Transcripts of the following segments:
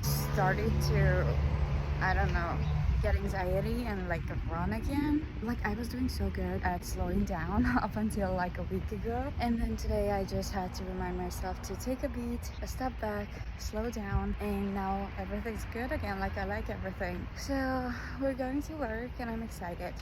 started to, I don't know, get anxiety and like run again. Like I was doing so good at slowing down up until like a week ago, and then today I just had to remind myself to take a beat, a step back, slow down, and now everything's good again. Like I like everything. So we're going to work and I'm excited.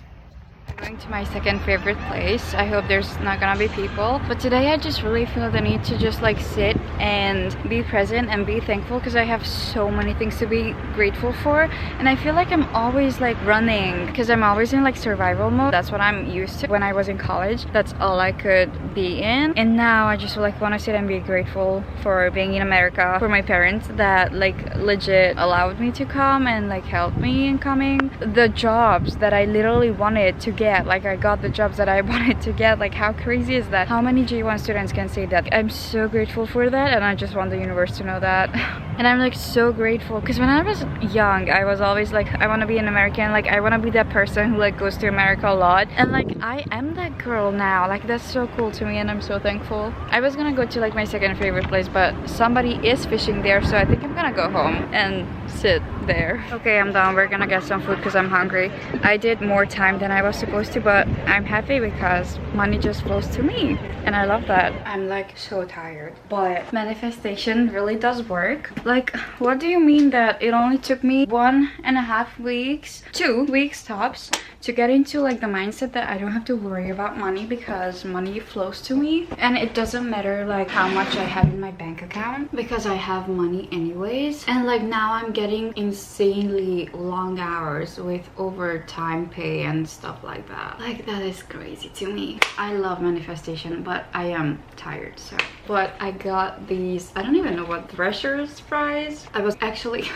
Going to my second favorite place. I hope there's not gonna be people, but today I just really feel the need to just like sit and be present and be thankful because I have so many things to be grateful for, and I feel like I'm always like running because I'm always in like survival mode. That's what I'm used to when I was in college. That's all I could be in, and now I just like want to sit and be grateful for being in America, for my parents that like legit allowed me to come and like helped me in coming, the jobs that I literally wanted to get. Like I got the jobs that I wanted to get. Like how crazy is that? How many J1 students can say that? I'm so grateful for that, and I just want the universe to know that. And I'm like so grateful because when I was young I was always like, I want to be an American, like I want to be that person who like goes to America a lot, and like I am that girl now. Like that's so cool to me and I'm so thankful. I was gonna go to like my second favorite place, but somebody is fishing there, so I think I'm gonna go home and sit there. Okay, I'm done. We're gonna get some food because I'm hungry. I did more time than I was supposed to, but I'm happy because money just flows to me and I love that. I'm like so tired, but manifestation really does work. Like what do you mean that it only took me 1.5 weeks, 2 weeks tops, to get into like the mindset that I don't have to worry about money because money flows to me, and it doesn't matter like how much I have in my bank account because I have money anyways. And like now I'm getting insanely long hours with overtime pay and stuff like that. Like that is crazy to me. I love manifestation, but I am tired, so. But I got these, I don't even know what, Threshers fries. I was actually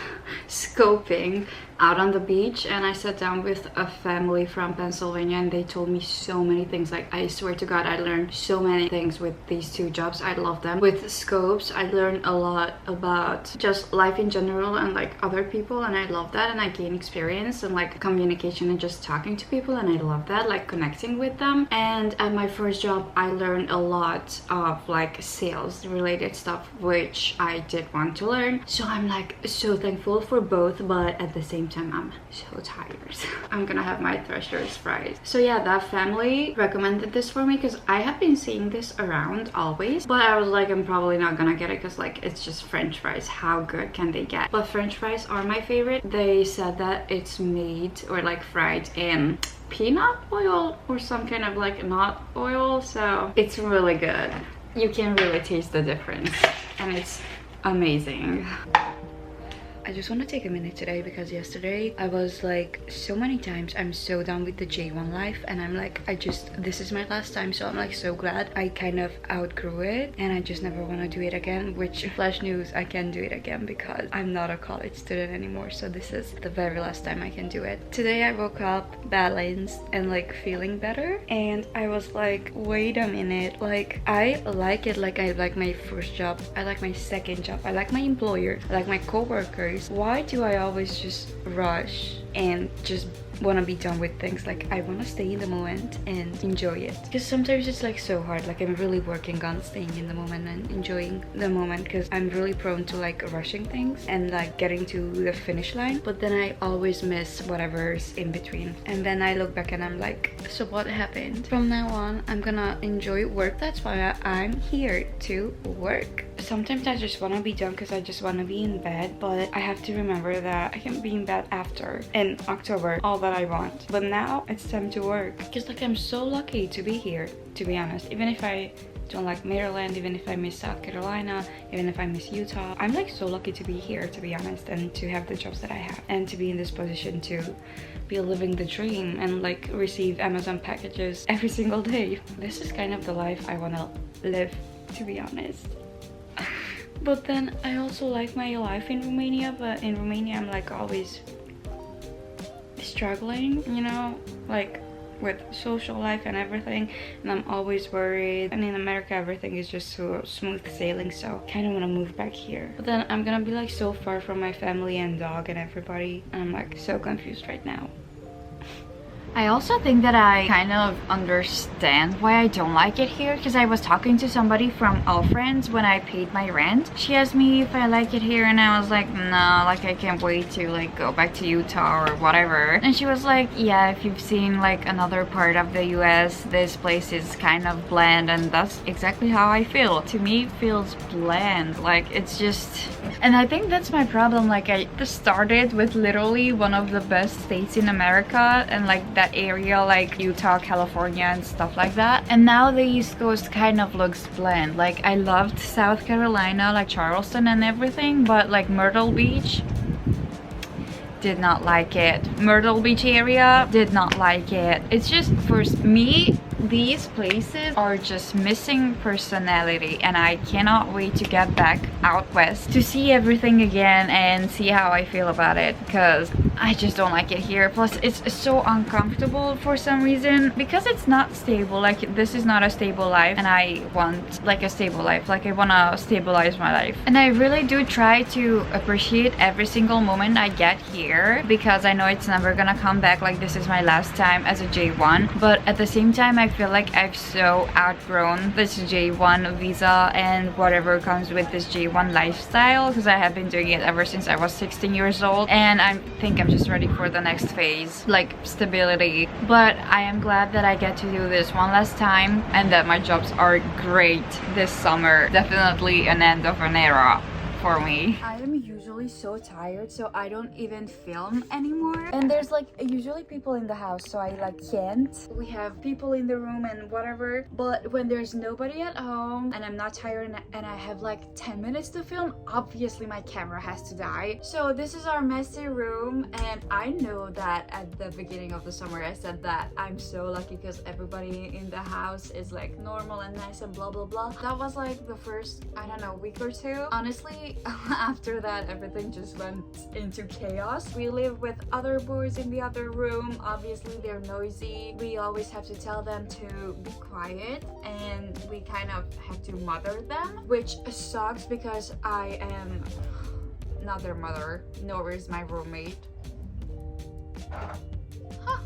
scoping out on the beach and I sat down with a family from Pennsylvania and they told me so many things. Like I swear to God, I learned so many things with these two jobs. I love them. With scopes I learned a lot about just life in general and like other people, and I love that, and I gain experience and like communication and just talking to people, and I love that, like connecting with them. And at my first job I learned a lot of like sales related stuff which I did want to learn, so I'm like so thankful for both, but at the same time I'm so tired. I'm gonna have my Threshers fries. So yeah, that family recommended this for me because I have been seeing this around always, but I was like, I'm probably not gonna get it because like it's just French fries. How good can they get? But French fries are my favorite. They said that it's made or like fried in peanut oil or some kind of like nut oil, so it's really good. You can really taste the difference and it's amazing. I just want to take a minute today because yesterday I was like so many times I'm so done with the J1 life, and I'm like this is my last time, so I'm like so glad I kind of outgrew it and I just never want to do it again. Which, flash news, I can do it again because I'm not a college student anymore, so this is the very last time I can do it. Today I woke up balanced and like feeling better, and I was like, wait a minute, like I like it. Like I like my first job, I like my second job, I like my employer, I like my co-workers. Why do I always just rush and just want to be done with things? Like I want to stay in the moment and enjoy it, because sometimes it's like so hard. Like I'm really working on staying in the moment and enjoying the moment because I'm really prone to like rushing things and like getting to the finish line, but then I always miss whatever's in between, and then I look back and I'm like, so what happened? From now on I'm gonna enjoy work. That's why I'm here to work. Sometimes I just want to be done because I just want to be in bed, but I have to remember that I can be in bed after in October all that I want. But now it's time to work because like I'm so lucky to be here, to be honest. Even if I don't like Maryland, even if I miss South Carolina, even if I miss Utah, I'm like so lucky to be here, to be honest, and to have the jobs that I have and to be in this position to be living the dream and like receive Amazon packages every single day. This is kind of the life I want to live, to be honest. But then I also like my life in Romania, but in Romania I'm like always struggling, you know, like with social life and everything, and I'm always worried. And in America everything is just so smooth sailing, so I kind of want to move back here. But then I'm gonna be like so far from my family and dog and everybody, and I'm like so confused right now. I also think that I kind of understand why I don't like it here, because I was talking to somebody from All Friends when I paid my rent. She asked me if I like it here and I was like, no, like I can't wait to like go back to Utah or whatever. And she was like, yeah, if you've seen like another part of the US, this place is kind of bland, and that's exactly how I feel. To me it feels bland, like it's just, and I think that's my problem. Like I started with literally one of the best states in America, and like that area like Utah, California and stuff like that, and now the East Coast kind of looks bland. Like I loved South Carolina, like Charleston and everything, but like Myrtle Beach, did not like it. Myrtle Beach area, did not like it. It's just, for me, these places are just missing personality, and I cannot wait to get back out west to see everything again and see how I feel about it, because I just don't like it here. Plus it's so uncomfortable for some reason, because it's not stable. Like this is not a stable life, and I want like a stable life. Like I want to stabilize my life, and I really do try to appreciate every single moment I get here, because I know it's never gonna come back. Like this is my last time as a J1, but at the same time I feel like I've so outgrown this J1 visa and whatever comes with this J1 lifestyle, because I have been doing it ever since I was 16 years old, and I think I'm just ready for the next phase, like stability. But I am glad that I get to do this one last time, and that my jobs are great this summer. Definitely an end of an era for me. I am usually so tired, so I don't even film anymore, and there's like usually people in the house, so I like can't. We have people in the room and whatever, but when there's nobody at home and I'm not tired and I have like 10 minutes to film, obviously my camera has to die. So this is our messy room, and I know that at the beginning of the summer I said that I'm so lucky because everybody in the house is like normal and nice and blah blah blah. That was like the first, I don't know, week or two. Honestly, after that everything just went into chaos. We live with other boys in the other room. Obviously they're noisy. We always have to tell them to be quiet, and we kind of have to mother them, which sucks because I am not their mother, nor is my roommate.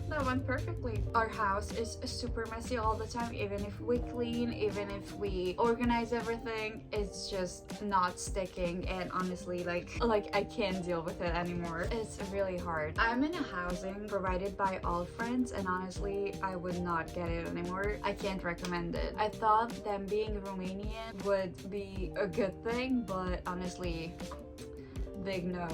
That went perfectly. Our house is super messy all the time. Even if we clean, even if we organize everything, it's just not sticking, and honestly like I can't deal with it anymore. It's really hard. I'm in a housing provided by All Friends, and honestly I would not get it anymore. I can't recommend it. I thought them being Romanian would be a good thing, but honestly, big no.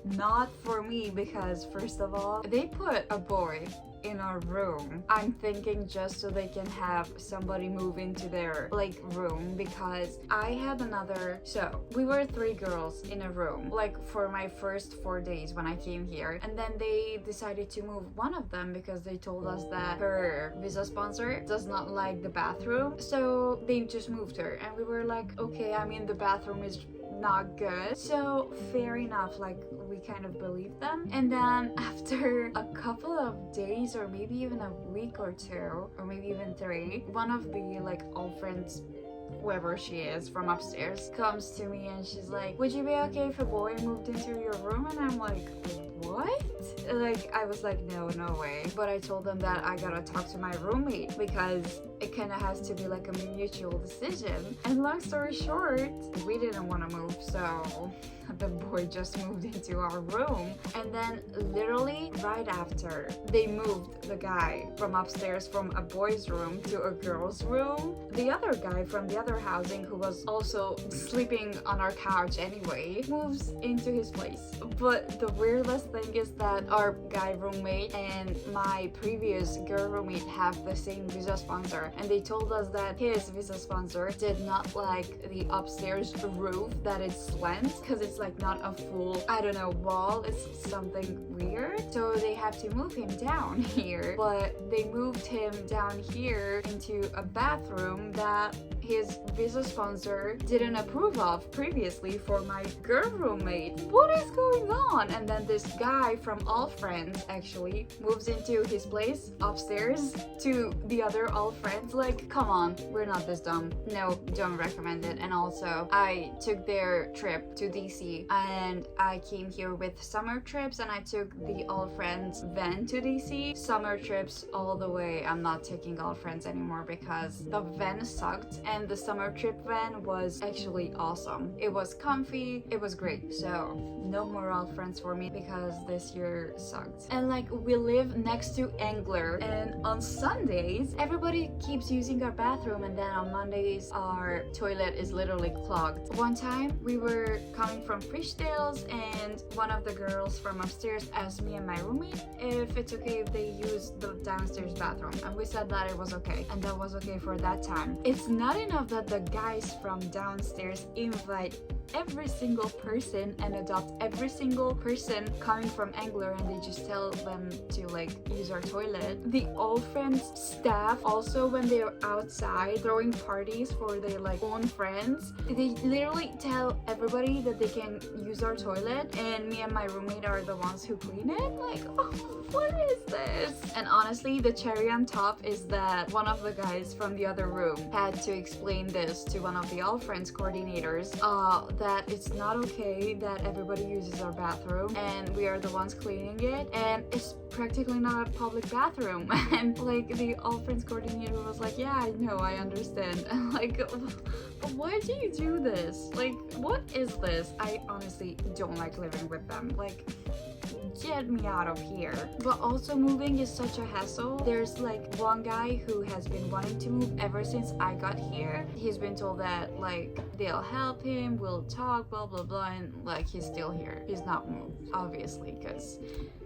Not for me, because first of all, they put a boy in our room. I'm thinking just so they can have somebody move into their like room, because I had another, so we were 3 girls in a room like for my first 4 days when I came here, and then they decided to move one of them because they told us that her visa sponsor does not like the bathroom, so they just moved her, and we were like, okay, I mean the bathroom is not good, so fair enough, like we kind of believed them. And then after a couple of days, or maybe even a week or 2, or maybe even 3, one of the like All Friends, whoever she is from upstairs, comes to me and she's like, would you be okay if a boy moved into your room? And I'm like, what? Like I was like, no way. But I told them that I gotta talk to my roommate, because it kind of has to be like a mutual decision. And long story short, we didn't want to move, so the boy just moved into our room. And then literally right after, they moved the guy from upstairs from a boy's room to a girl's room. The other guy from the other housing, who was also sleeping on our couch anyway, moves into his place. But the weirdest thing is that our guy roommate and my previous girl roommate have the same visa sponsor, and they told us that his visa sponsor did not like the upstairs roof, that it's slant, because it's like not a full, I don't know, wall. It's something weird, so they have to move him down here. But they moved him down here into a bathroom that his visa sponsor didn't approve of previously for my girl roommate. What is going on? And then this guy from All Friends actually moves into his place upstairs to the other All Friends. Like, come on, we're not this dumb. No, don't recommend it. And also, I took their trip to DC and I came here with summer trips and I took the All Friends van to DC. Summer trips all the way. I'm not taking All Friends anymore because the van sucked and the summer trip van was actually awesome. It was comfy, it was great. So no more All Friends for me because this year sucked. And like, we live next to Angler and on Sundays everybody keeps using our bathroom and then on Mondays our toilet is literally clogged. One time we were coming from Fishdale's and one of the girls from upstairs asked me and my roommate if it's okay if they use the downstairs bathroom, and we said that it was okay, and that was okay for that time. It's not enough that the guys from downstairs invite every single person and adopt every single person coming from Angler and they just tell them to like use our toilet. The All Friends staff also, when they're outside throwing parties for their like own friends, they literally tell everybody that they can use our toilet and me and my roommate are the ones who clean it. Like, oh, what is this? And honestly, the cherry on top is that one of the guys from the other room had to explain this to one of the All Friends coordinators, that it's not okay that everybody uses our bathroom and we are the ones cleaning it, and it's practically not a public bathroom. And like, the All Friends coordinator was like, yeah, I know, I understand. And like, but why do you do this? Like, what is this? I honestly don't like living with them. Like, get me out of here. But also, moving is such a hassle. There's like one guy who has been wanting to move ever since I got here. He's been told that like they'll help him, we'll talk, blah blah blah, and like he's still here. He's not moved, obviously, because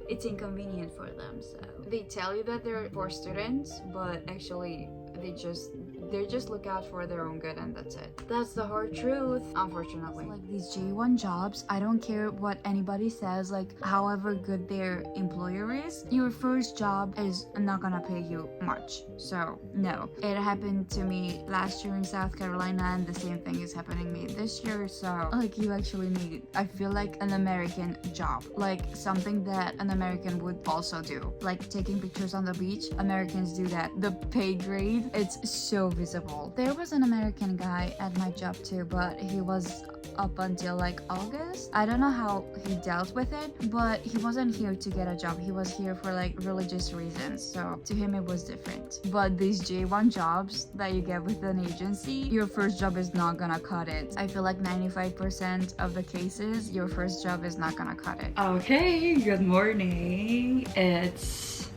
it's inconvenient for them. So they tell you that they're for students, but actually they just look out for their own good, and that's it. That's the hard truth, unfortunately. Like, these J1 jobs, I don't care what anybody says, like however good their employer is, your first job is not gonna pay you much. So no, it happened to me last year in South Carolina and the same thing is happening to me this year. So like, you actually need, I feel like, an American job, like something that an American would also do, like taking pictures on the beach. Americans do that. The pay grade, it's so visible. There was an American guy at my job too, but he was up until like August. I don't know how he dealt with it, but he wasn't here to get a job. He was here for like religious reasons, so to him it was different. But these J1 jobs that you get with an agency, your first job is not gonna cut it. I feel like 95% of the cases, your first job is not gonna cut it. Okay, good morning. It's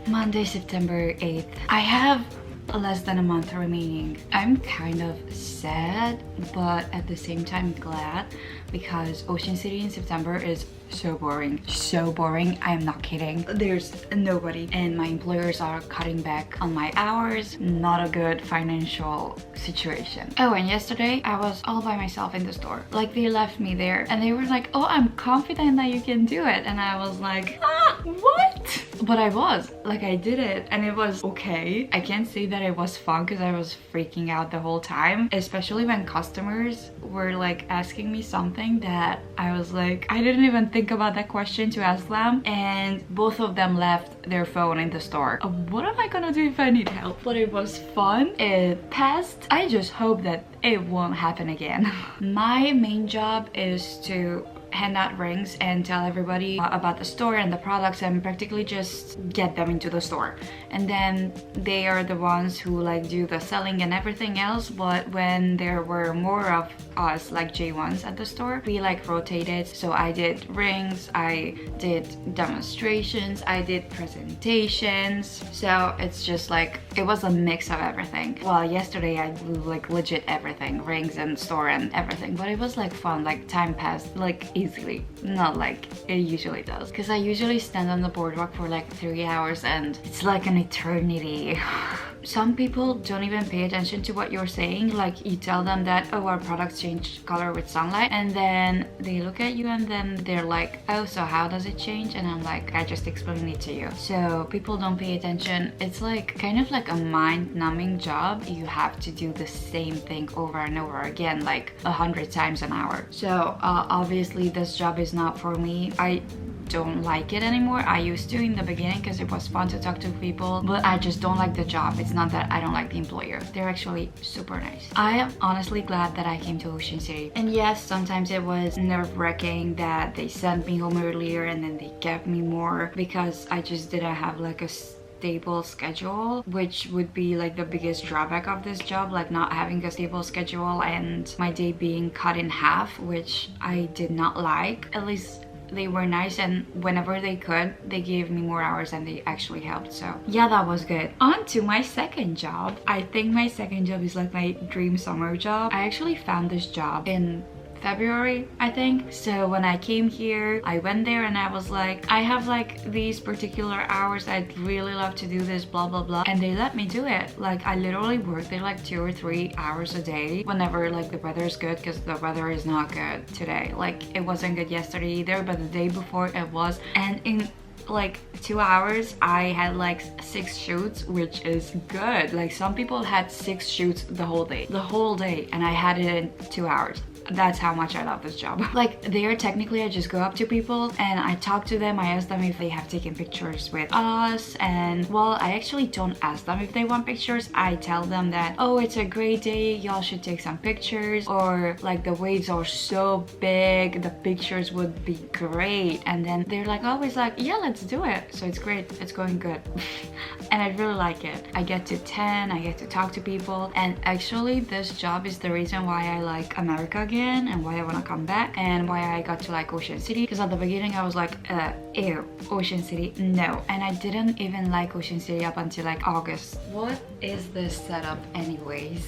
Monday, September 8th. I have less than a month remaining. I'm kind of sad, but at the same time glad, because Ocean City in September is so boring. So boring, I am not kidding. There's nobody and my employers are cutting back on my hours. Not a good financial situation. Oh, and yesterday I was all by myself in the store. Like, they left me there and they were like, oh, I'm confident that you can do it. And I was like, what? But I was. Like, I did it and it was okay. I can't say that it was fun because I was freaking out the whole time, especially when customers were like asking me something that I was like, I didn't even think about that question to ask them, and both of them left their phone in the store. What am I gonna do if I need help? But it was fun. It passed. I just hope that it won't happen again. My main job is to hand out rings and tell everybody about the store and the products and practically just get them into the store, and then they are the ones who like do the selling and everything else. But when there were more of us like J1s at the store, we like rotated. So I did rings, I did demonstrations, I did presentations, so it's just like it was a mix of everything. Well, yesterday I do like legit everything, rings and store and everything, but it was like fun. Like, time passed like easily, not like it usually does, because I usually stand on the boardwalk for like 3 hours and it's like an eternity. some people don't even pay attention to what you're saying. Like you tell them that, oh, our products change color with sunlight, and then they look at you and then they're like, oh, so how does it change? And I'm like, I just explained it to you. So people don't pay attention. It's like kind of like a mind-numbing job. You have to do the same thing over and over again, like 100 times an hour. So obviously this job is not for me. I don't like it anymore. I used to in the beginning because it was fun to talk to people, but I just don't like the job. It's not that I don't like the employer. They're actually super nice. I am honestly glad that I came to Ocean City. And yes, sometimes it was nerve-wracking that they sent me home earlier and then they kept me more because I just didn't have like a stable schedule, which would be like the biggest drawback of this job, like not having a stable schedule and my day being cut in half, which I did not like. At least they were nice, and whenever they could, they gave me more hours and they actually helped. So yeah, that was good. On to my second job. I think my second job is like my dream summer job. I actually found this job in February, I think. So when I came here, I went there and I was like, I have like these particular hours, I'd really love to do this, blah blah blah, and they let me do it. Like I literally work there like 2 or 3 hours a day whenever like the weather is good, because the weather is not good today. Like it wasn't good yesterday either, but the day before it was. And in like 2 hours I had like 6 shoots, which is good. Like some people had 6 shoots the whole day, and I had it in 2 hours. That's how much I love this job. Like there, technically I just go up to people and I talk to them. I ask them if they have taken pictures with us, and well, I actually don't ask them if they want pictures. I tell them that, oh, it's a great day, y'all should take some pictures, or like the waves are so big, the pictures would be great. And then they're like always like, yeah, let's do it. So it's great, it's going good. And I really like it. I get to tan, I get to talk to people, and actually this job is the reason why I like America again and why I want to come back and why I got to like Ocean City. Because at the beginning I was like, ew, Ocean City, no. And I didn't even like Ocean City up until like August. What is this setup anyways?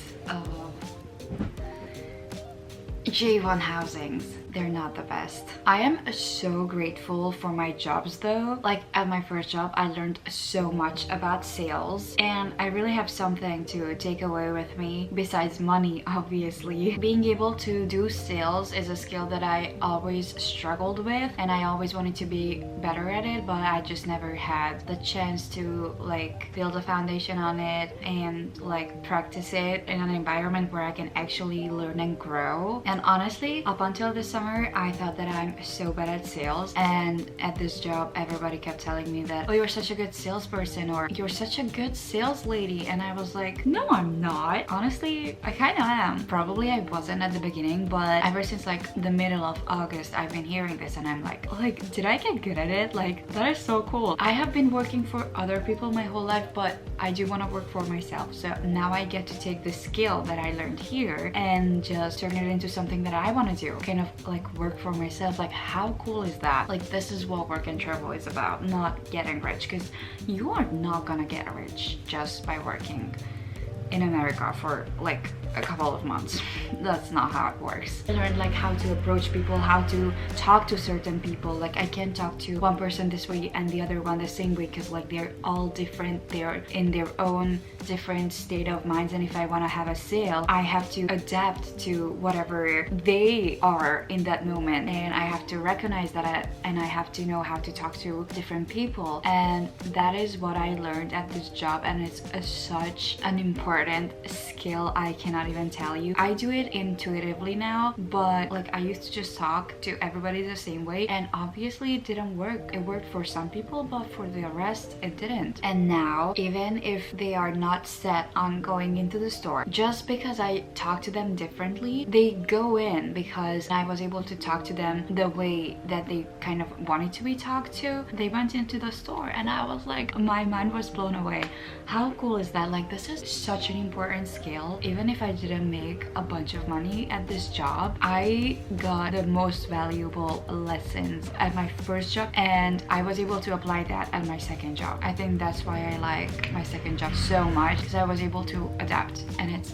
J1 housings, they're not the best. I am so grateful for my jobs though. Like at my first job, I learned so much about sales, and I really have something to take away with me besides money, obviously. Being able to do sales is a skill that I always struggled with, and I always wanted to be better at it, but I just never had the chance to like build a foundation on it and like practice it in an environment where I can actually learn and grow. And honestly, up until this summer, I thought that I'm so bad at sales, and at this job everybody kept telling me that, oh, you're such a good salesperson, or you're such a good sales lady, and I was like, no, I'm not. Honestly, I kind of am. Probably I wasn't at the beginning, but ever since like the middle of August, I've been hearing this and I'm like, did I get good at it? Like that is so cool. I have been working for other people my whole life, but I do want to work for myself. So now I get to take the skill that I learned here and just turn it into something that I want to do, kind of like work for myself. Like how cool is that? Like this is what work and travel is about, not getting rich, because you are not gonna get rich just by working in America for like a couple of months. That's not how it works. I learned like how to approach people, how to talk to certain people. Like I can't talk to one person this way and the other one the same way, because like they're all different, they're in their own different state of minds, and if I want to have a sale, I have to adapt to whatever they are in that moment, and I have to recognize that, and I have to know how to talk to different people. And that is what I learned at this job, and it's such an important skill. I cannot even tell you. I do it intuitively now, but like I used to just talk to everybody the same way, and obviously it didn't work. It worked for some people, but for the rest it didn't. And now, even if they are not set on going into the store, just because I talk to them differently, they go in because I was able to talk to them the way that they kind of wanted to be talked to. They went into the store and I was like, my mind was blown away. How cool is that? Like this is such an important skill. Even if I didn't make a bunch of money at this job, I got the most valuable lessons at my first job, and I was able to apply that at my second job. I think that's why I like my second job so much, because I was able to adapt, and it's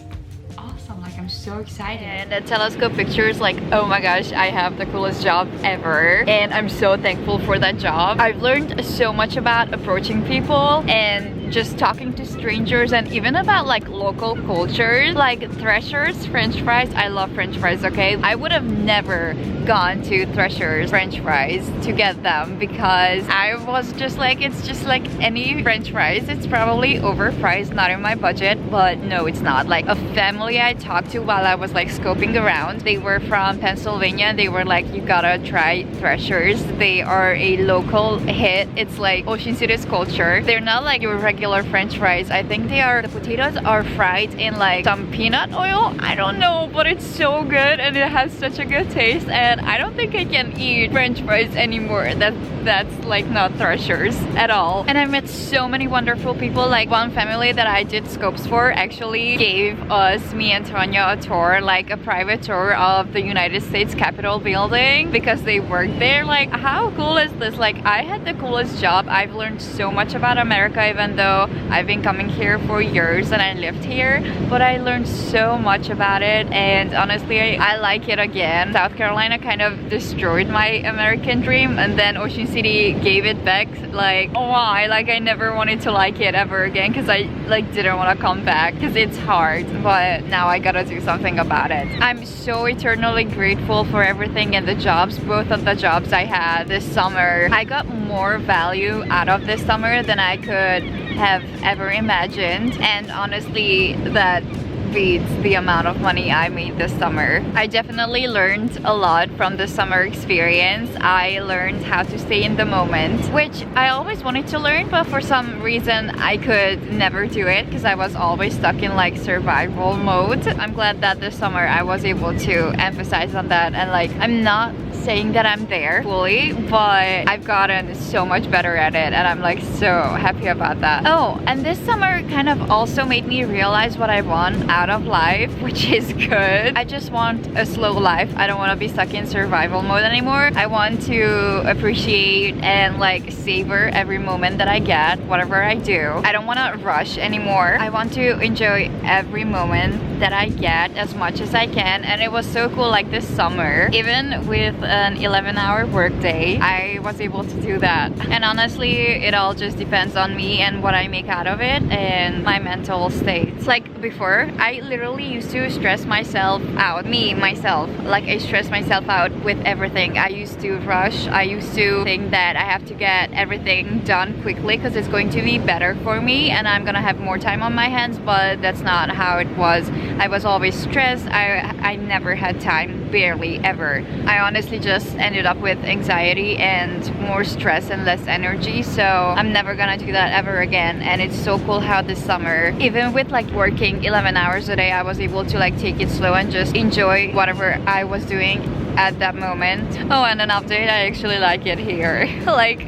awesome. awesome. Like, I'm so excited. And the telescope pictures, like, oh my gosh, I have the coolest job ever. And I'm so thankful for that job. I've learned so much about approaching people and just talking to strangers, and even about like local cultures, like Threshers French fries. I love French fries, okay? I would have never gone to Threshers French fries to get them because I was just like, it's just like any French fries. It's probably overpriced, not in my budget, but no, it's not. Like a family I talked to while I was like scoping around, they were from Pennsylvania, and they were like, you gotta try Threshers. They are a local hit. It's like Ocean City's culture. They're not like your regular French fries. I think they are, the potatoes are fried in like some peanut oil. I don't know, but it's so good and it has such a good taste, and I don't think I can eat French fries anymore. That's like not Threshers at all. And I met so many wonderful people. Like one family that I did scopes for actually gave us, me and Tanya, a tour, like a private tour of the United States Capitol building because they worked there. Like, how cool is this? Like, I had the coolest job. I've learned so much about America, even though I've been coming here for years and I lived here, but I learned so much about it, and honestly I like it again. South Carolina kind of destroyed my American dream, and then Ocean City gave it back. Like, why? Like, I never wanted to like it ever again because I like didn't want to come back because it's hard, but now I gotta do something about it. I'm so eternally grateful for everything and the jobs, both of the jobs I had this summer. I got more value out of this summer than I could have ever imagined, and honestly that beats the amount of money I made this summer. I definitely learned a lot from the summer experience. I learned how to stay in the moment, which I always wanted to learn, but for some reason I could never do it because I was always stuck in like survival mode. I'm glad that this summer I was able to emphasize on that, and like, I'm not saying that I'm there fully, but I've gotten so much better at it, and I'm like so happy about that. Oh, and this summer kind of also made me realize what I want out of life, which is good. I just want a slow life. I don't want to be stuck in survival mode anymore. I want to appreciate and like savor every moment that I get, whatever I do. I don't want to rush anymore. I want to enjoy every moment that I get as much as I can, and it was so cool. Like this summer, even with an 11-hour workday, I was able to do that. And honestly, it all just depends on me and what I make out of it and my mental state. Like before, I literally used to stress myself out. Like I stress myself out with everything. I used to rush. I used to think that I have to get everything done quickly because it's going to be better for me and I'm gonna have more time on my hands, but that's not how it was. I was always stressed. I never had time, barely ever. I honestly just ended up with anxiety and more stress and less energy, so I'm never gonna do that ever again. And it's so cool how this summer, even with like working 11 hours a day, I was able to like take it slow and just enjoy whatever I was doing at that moment. Oh, and an update, I actually like it here. Like,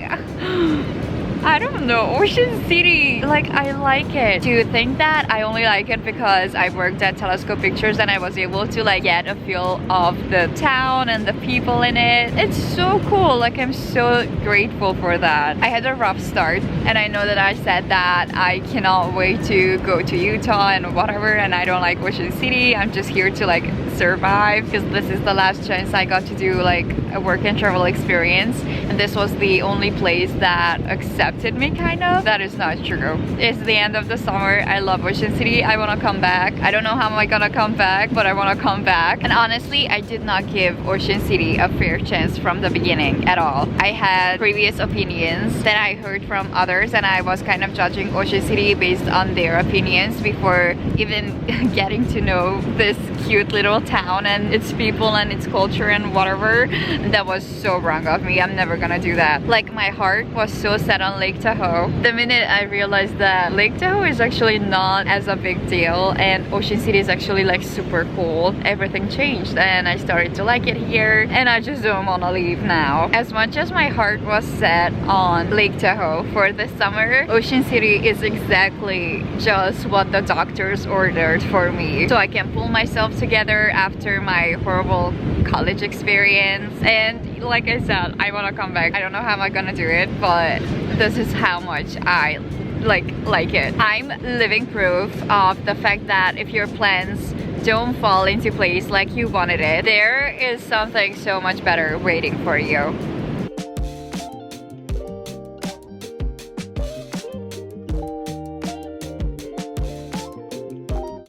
I don't know, Ocean City, like I like it. Do you think that I only like it because I worked at Telescope Pictures and I was able to like get a feel of the town and the people in it? It's so cool. Like, I'm so grateful for that. I had a rough start, and I know that I said that I cannot wait to go to Utah and whatever, and I don't like Ocean City. I'm just here to like survive because this is the last chance I got to do like a work and travel experience, and this was the only place that accepted me, kind of. That is not true. It's the end of the summer. I love Ocean City. I want to come back. I don't know how am I gonna come back, but I want to come back. And honestly, I did not give Ocean City a fair chance from the beginning at all. I had previous opinions that I heard from others, and I was kind of judging Ocean City based on their opinions before even getting to know this cute little town and its people and its culture and whatever. That was so wrong of me. I'm never gonna do that. Like, my heart was so set on Lake Tahoe. The minute I realized that Lake Tahoe is actually not as a big deal and Ocean City is actually like super cool, everything changed and I started to like it here, and I just don't want to leave now. As much as my heart was set on Lake Tahoe for this summer, Ocean City is exactly just what the doctors ordered for me, so I can pull myself together after my horrible college experience. And like I said, I want to come back. I don't know how I'm gonna do it, but this is how much I like it. I'm living proof of the fact that if your plans don't fall into place like you wanted it, there is something so much better waiting for you.